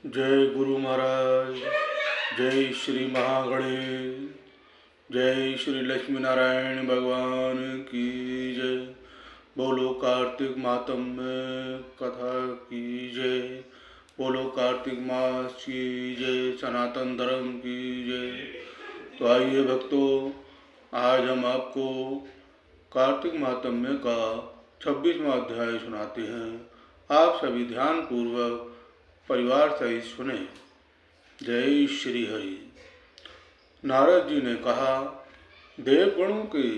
जय गुरु महाराज। जय श्री महागणेश। जय श्री लक्ष्मी नारायण भगवान की जय। बोलो कार्तिक मातम्य कथा की जय। बोलो कार्तिक मास की जय। सनातन धर्म की जय। तो आइए भक्तों, आज हम आपको कार्तिक मातम्य का 26वां अध्याय सुनाते हैं। आप सभी ध्यान पूर्वक परिवार सहित सुने। जय श्री हरि। नारद जी ने कहा, देवगणों के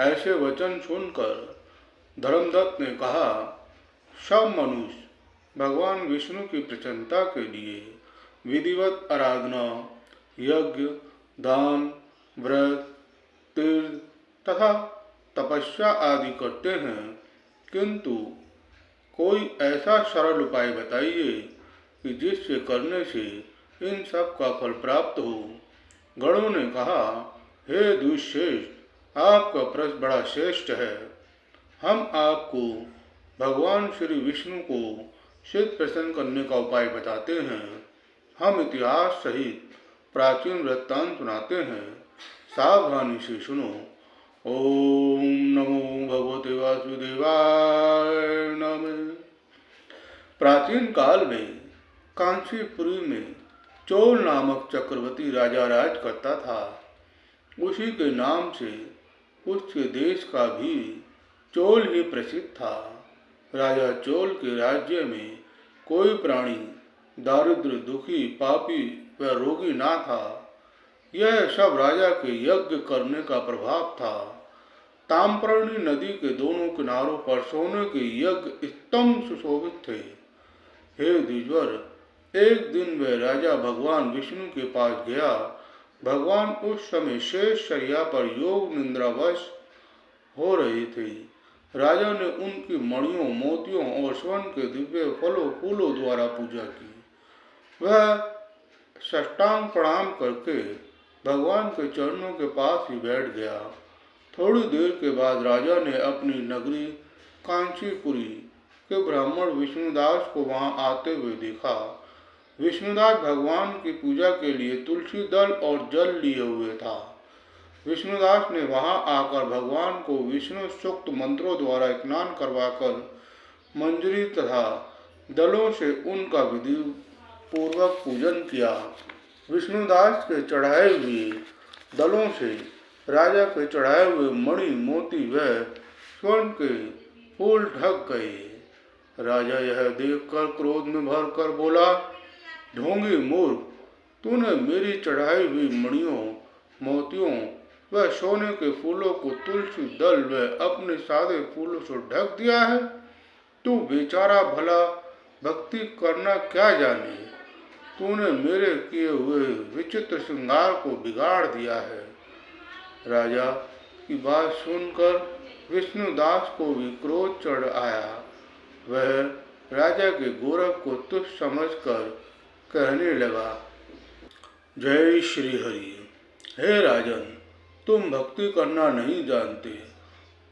ऐसे वचन सुनकर धर्मदत्त ने कहा, सब मनुष्य भगवान विष्णु की प्रसन्नता के लिए विधिवत आराधना, यज्ञ, दान, व्रत, तीर्थ तथा तपस्या आदि करते हैं, किंतु कोई ऐसा सरल उपाय बताइए कि जिससे करने से इन सब का फल प्राप्त हो। गणों ने कहा, हे दुष्येष्ठ, आपका प्रश्न बड़ा श्रेष्ठ है। हम आपको भगवान श्री विष्णु को सिद्ध प्रसन्न करने का उपाय बताते हैं। हम इतिहास सहित प्राचीन वृत्तांत सुनाते हैं, सावधानी से सुनो। ओम नमो भगवते वासुदेवाय नमः। प्राचीन काल में कांचीपुरी में चोल नामक चक्रवर्ती राजा राज करता था। उसी के नाम से उसके देश का भी चोल ही प्रसिद्ध था। राजा चोल के राज्य में कोई प्राणी दारिद्र, दुखी, पापी व रोगी ना था। यह सब राजा के यज्ञ करने का प्रभाव था। ताम्रपर्णी नदी के दोनों किनारों पर सोने के यज्ञ स्तंभ सुशोभित थे। हे द्विजवर, एक दिन वह राजा भगवान विष्णु के पास गया। भगवान उस समय शेष शैया पर योग निद्रावश हो रहे थे। राजा ने उनकी मणियों, मोतियों और स्वर्ण के दिव्य फलों फूलों द्वारा पूजा की। वह साष्टांग प्रणाम करके भगवान के चरणों के पास ही बैठ गया। थोड़ी देर के बाद राजा ने अपनी नगरी कांचीपुरी के ब्राह्मण विष्णुदास को वहां आते हुए देखा। विष्णुदास भगवान की पूजा के लिए तुलसी दल और जल लिए हुए था। विष्णुदास ने वहां आकर भगवान को विष्णु सूक्त मंत्रों द्वारा स्नान करवाकर मंजरी तथा दलों से उनका विधि पूर्वक पूजन किया। विष्णुदास के चढ़ाए हुए दलों से राजा के चढ़ाए हुए मणि, मोती व स्वर्ण के फूल ढक गए। राजा यह देखकर क्रोध में भरकर बोला, ढोंगी मूर्ख, तूने मेरी चढ़ाई हुई मणियों, मोतियों व सोने के फूलों को तुलसी दल व अपने सादे फूलों से ढक दिया है। तू बेचारा भला भक्ति करना क्या जाने। तूने मेरे किए हुए विचित्र श्रृंगार को बिगाड़ दिया है। राजा की बात सुनकर विष्णुदास को भी क्रोध चढ़ आया। वह राजा के गौरव को तुच्छ समझकर कहने लगा, जय श्री हरि। हे राजन, तुम भक्ति करना नहीं जानते।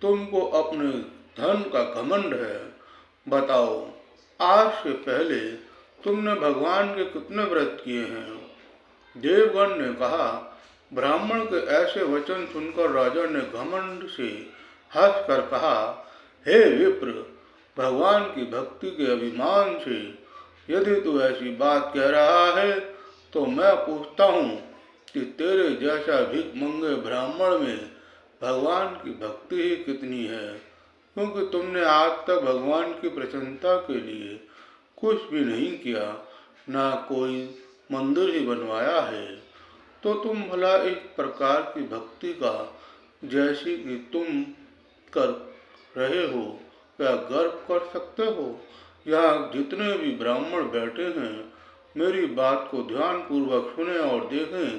तुमको अपने धन का घमंड है। बताओ, आज से पहले तुमने भगवान के कितने व्रत किए हैं? देवगण ने कहा। ब्राह्मण के ऐसे वचन सुनकर राजा ने घमंड से हंसकर कहा, हे विप्र, भगवान की भक्ति के अभिमान से यदि तू ऐसी बात कह रहा है तो मैं पूछता हूँ कि तेरे जैसा भिखमंगे ब्राह्मण में भगवान की भक्ति ही कितनी है, क्योंकि तुमने आज तक भगवान की प्रसन्नता के लिए कुछ भी नहीं किया, ना कोई मंदिर ही बनवाया है। तो तुम भला इस प्रकार की भक्ति का, जैसी कि तुम कर रहे हो, क्या गर्व कर सकते हो? यहाँ जितने भी ब्राह्मण बैठे हैं, मेरी बात को ध्यान पूर्वक सुने और देखें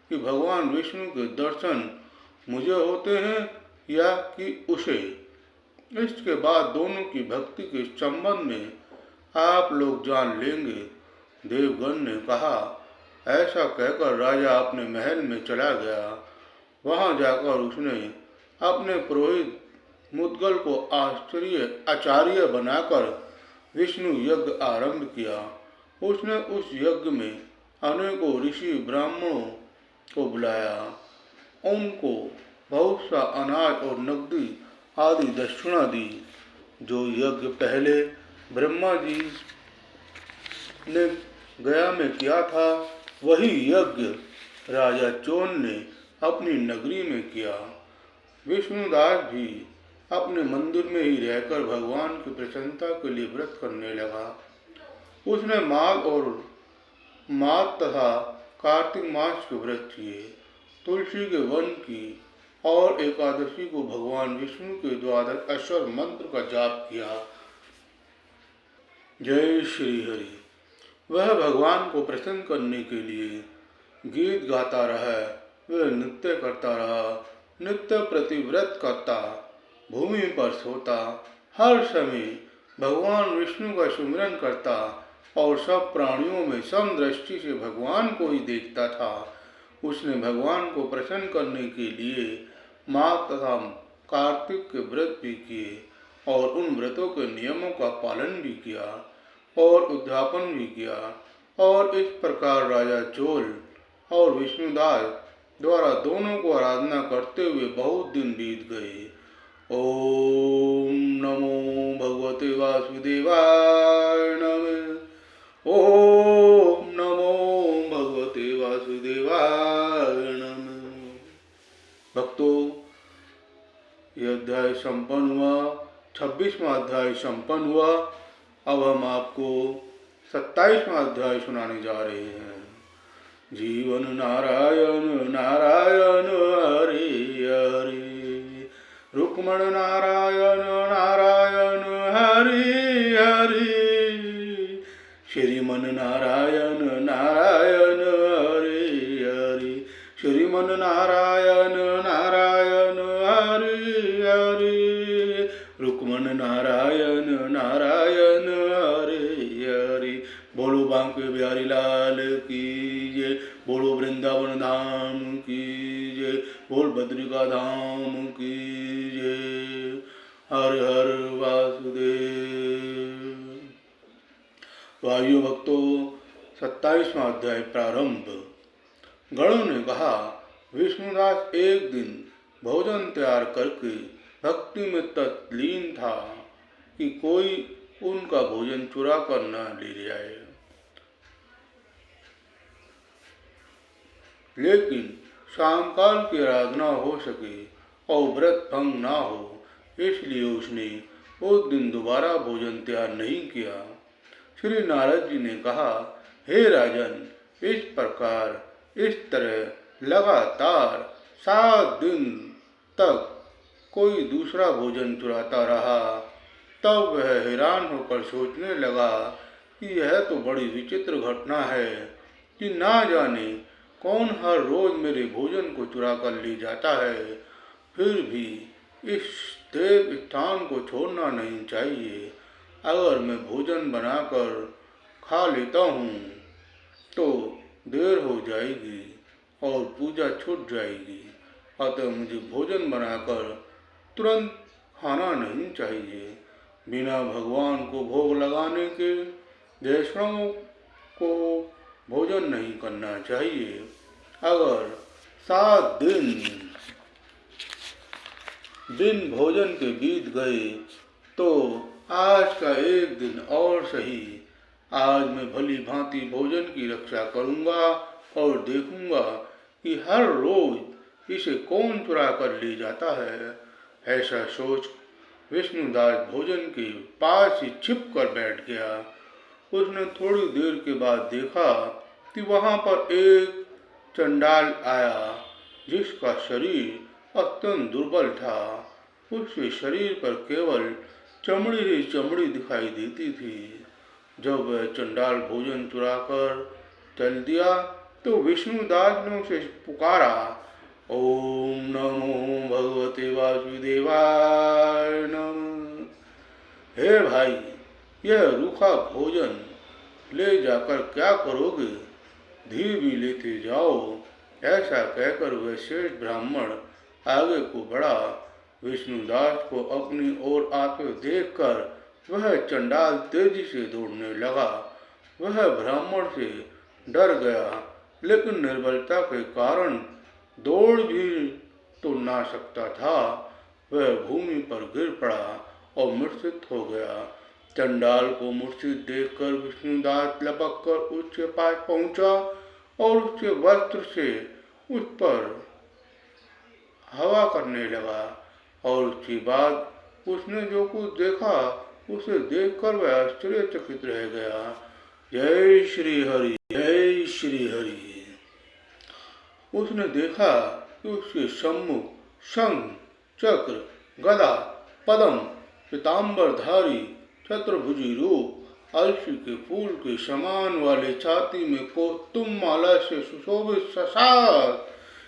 कि भगवान विष्णु के दर्शन मुझे होते हैं या कि उसे। इसके बाद दोनों की भक्ति के संबंध में आप लोग जान लेंगे। देवगण ने कहा। ऐसा कहकर राजा अपने महल में चला गया। वहां जाकर उसने अपने पुरोहित मुद्गल को आचार्य बनाकर विष्णु यज्ञ आरंभ किया। उसने उस यज्ञ में अनेकों ऋषि ब्राह्मणों को बुलाया, उनको बहुत सा अनाज और नकदी आदि दक्षिणा दी। जो यज्ञ पहले ब्रह्मा जी ने गया में किया था, वही यज्ञ राजा चोन ने अपनी नगरी में किया। विष्णुदास भी अपने मंदिर में ही रहकर भगवान की प्रसन्नता के लिए व्रत करने लगा। उसने माघ तथा कार्तिक मास के व्रत किए, तुलसी के वन की और एकादशी को भगवान विष्णु के द्वादश अक्षर मंत्र का जाप किया। जय श्री हरि। वह भगवान को प्रसन्न करने के लिए गीत गाता रहा, वह नृत्य करता रहा, नित्य प्रतिव्रत करता, भूमि पर सोता, हर समय भगवान विष्णु का सुमिरन करता और सब प्राणियों में समदृष्टि से भगवान को ही देखता था। उसने भगवान को प्रसन्न करने के लिए माघ तथा कार्तिक के व्रत भी किए और उन व्रतों के नियमों का पालन भी किया और उद्यापन भी किया। और इस प्रकार राजा चोल और विष्णुदास द्वारा दोनों को आराधना करते हुए बहुत दिन बीत गए। ओम नमो भगवते वासुदेवाय नमः। ओम नमो भगवते वासुदेवाय नमः। भक्तों, यह अध्याय संपन्न हुआ, 26वां अध्याय संपन्न हुआ। अब हम आपको 27वां अध्याय सुनाने जा रहे हैं। जीवन नारायण नारायण हरे हरे, रुक्मण नारायण नारायण हरे हरे, श्रीमन नारायण नारायण हरे हरे, श्रीमन नारायण नारायण हरे हरे, रुक्मण नारायण नारायण हरे हरे। बोलो बांके बिहारी लाल की जय, बोलो वृंदावन धाम की जय, बोल बद्रिका धाम की जय। हर हर वासुदेव। वायु भक्तों, 27वां अध्याय प्रारंभ। गणों ने कहा, विष्णुदास एक दिन भोजन तैयार करके भक्ति में तल्लीन था कि कोई उनका भोजन चुरा कर न ले जाए। लेकिन शाम काल की आराधना हो सके और व्रत भंग ना हो, इसलिए उसने उस दिन दोबारा भोजन तैयार नहीं किया। श्री नारद जी ने कहा, हे राजन, इस प्रकार इस तरह लगातार 7 दिन तक कोई दूसरा भोजन चुराता रहा। तब वह हैरान होकर सोचने लगा कि यह तो बड़ी विचित्र घटना है कि ना जाने कौन हर रोज मेरे भोजन को चुरा कर ले जाता है। फिर भी इस देव स्थान को छोड़ना नहीं चाहिए। अगर मैं भोजन बनाकर खा लेता हूँ तो देर हो जाएगी और पूजा छूट जाएगी। अतः मुझे भोजन बनाकर तुरंत खाना नहीं चाहिए। बिना भगवान को भोग लगाने के वैष्णवों को भोजन नहीं करना चाहिए। अगर 7 दिन भोजन के बीत गए तो आज का एक दिन और सही। आज मैं भली भांति भोजन की रक्षा करूंगा और देखूंगा कि हर रोज इसे कौन चुरा कर ले जाता है। ऐसा सोच विष्णुदास भोजन के पास ही छिप कर बैठ गया। उसने थोड़ी देर के बाद देखा कि वहां पर एक चंडाल आया, जिसका शरीर अत्यंत दुर्बल था। उसके शरीर पर केवल चमड़ी ही चमड़ी दिखाई देती थी। जब वह चंडाल भोजन चुराकर चल दिया तो विष्णुदास ने उसे पुकारा, ओम नमो भगवते वासुदेवाय नमः। हे भाई, यह रूखा भोजन ले जाकर क्या करोगे? धीरे भी लेते जाओ। ऐसा कहकर वह शेष ब्राह्मण आगे को बढ़ा। विष्णुदास को अपनी ओर आते देखकर वह चंडाल तेजी से दौड़ने लगा। वह ब्राह्मण से डर गया, लेकिन निर्बलता के कारण दौड़ भी तो ना सकता था। वह भूमि पर गिर पड़ा और मूर्छित हो गया। चंडाल को मूर्छित देखकर विष्णुदास लपक कर उसके पास पहुंचा और उसके वस्त्र से उस पर हवा करने लगा। और उसके बाद उसने जो कुछ देखा उसे देखकर वह आश्चर्यचकित रह गया। जय श्री हरि, जय श्री हरि। उसने देखा कि उसके सम्मुख शंख, चक्र, गदा, पद्म, पीताम्बरधारी छत्रभुजी रूप, अलसी के फूल के समान वाले छाती में कौस्तुभ माला से सुशोभित ससार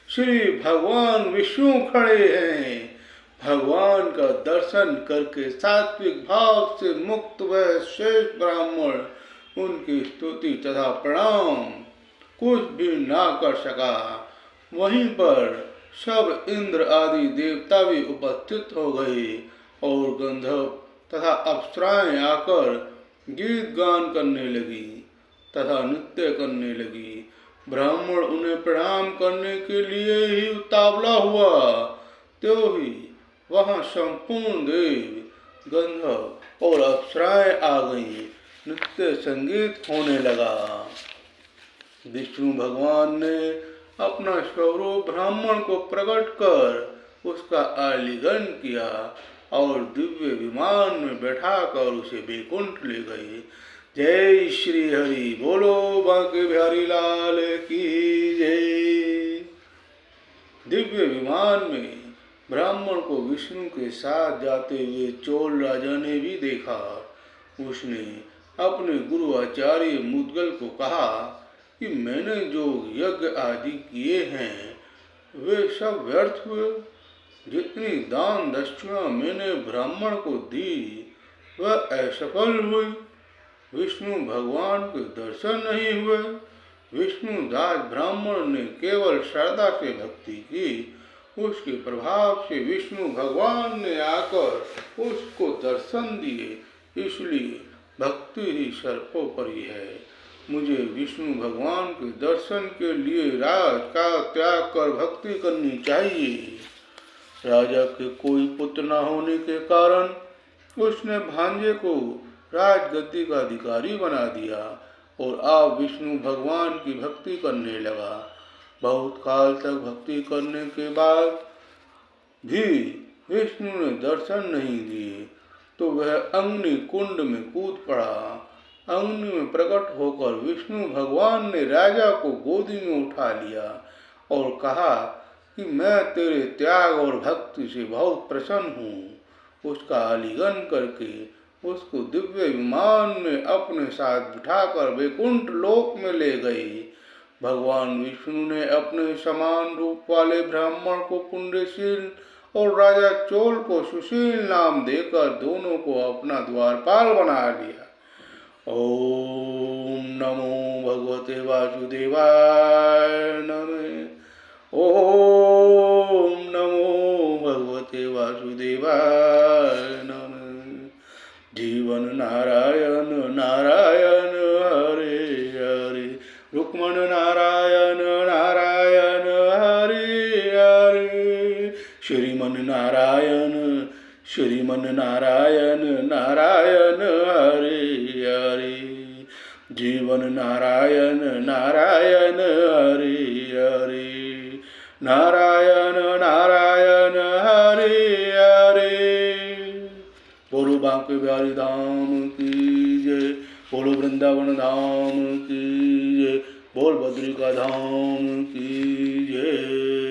श्री भगवान विष्णु खड़े हैं। भगवान का दर्शन करके सात्विक भाव से मुक्त वह श्रेष्ठ ब्राह्मण उनकी स्तुति तथा प्रणाम कुछ भी ना कर सका। वहीं पर सब इंद्र आदि देवता भी उपस्थित हो गए और गंधर्व तथा अप्सराएं आकर गीत गान करने लगी तथा नृत्य करने लगी। ब्राह्मण उन्हें प्रणाम करने के लिए ही उतावला हुआ, त्यों ही वहां संपूर्ण देव, गंधर्व और अप्सराएं आ गईं। नृत्य संगीत होने लगा। विष्णु भगवान ने अपना स्वरूप ब्राह्मण को प्रकट कर उसका आलिंगन किया और दिव्य विमान में बैठाकर उसे वैकुंठ ले गए। जय श्री हरि, बोलो बांके बिहारी लाल की जय। दिव्य विमान में ब्राह्मण को विष्णु के साथ जाते हुए चोल राजा ने भी देखा। उसने अपने गुरु आचार्य मुद्गल को कहा कि मैंने जो यज्ञ आदि किए हैं वे सब व्यर्थ हुए। जितनी दान दक्षिणा मैंने ब्राह्मण को दी वह असफल हुई। विष्णु भगवान के दर्शन नहीं हुए। विष्णुदास ब्राह्मण ने केवल श्रद्धा से भक्ति की। उसके प्रभाव से विष्णु भगवान ने आकर उसको दर्शन दिए। इसलिए भक्ति ही सर्वोपरि है। मुझे विष्णु भगवान के दर्शन के लिए राज का त्याग कर भक्ति करनी चाहिए। राजा के कोई पुत्र न होने के कारण उसने भांजे को राजगद्दी का अधिकारी बना दिया और आप विष्णु भगवान की भक्ति करने लगा। बहुत काल तक भक्ति करने के बाद भी विष्णु ने दर्शन नहीं दिए तो वह अग्नि कुंड में कूद पड़ा। अग्नि में प्रकट होकर विष्णु भगवान ने राजा को गोदी में उठा लिया और कहा कि मैं तेरे त्याग और भक्ति से बहुत प्रसन्न हूँ। उसका आलिंगन करके उसको दिव्य विमान में अपने साथ बिठाकर वैकुंठ लोक में ले गई। भगवान विष्णु ने अपने समान रूप वाले ब्राह्मण को पुण्यशील और राजा चोल को सुशील नाम देकर दोनों को अपना द्वारपाल बना लिया। ओम नमो भगवते वासुदेवाय नमः। ओम नमो भगवते वासुदेवाय नमः। जीवन नारायण नारायण हरे हरे, रुक्मण नारायण नारायण हरे हरे, श्रीमन नारायण श्रीमन नारायण नारायण हरे हरे, जीवन नारायण नारायण हरे हरे, नारायण नारायण हरे हरे। बोलो बांके बिहारी धाम की जय, बोलो वृंदावन धाम की जय, बोल बद्रिका धाम की जय।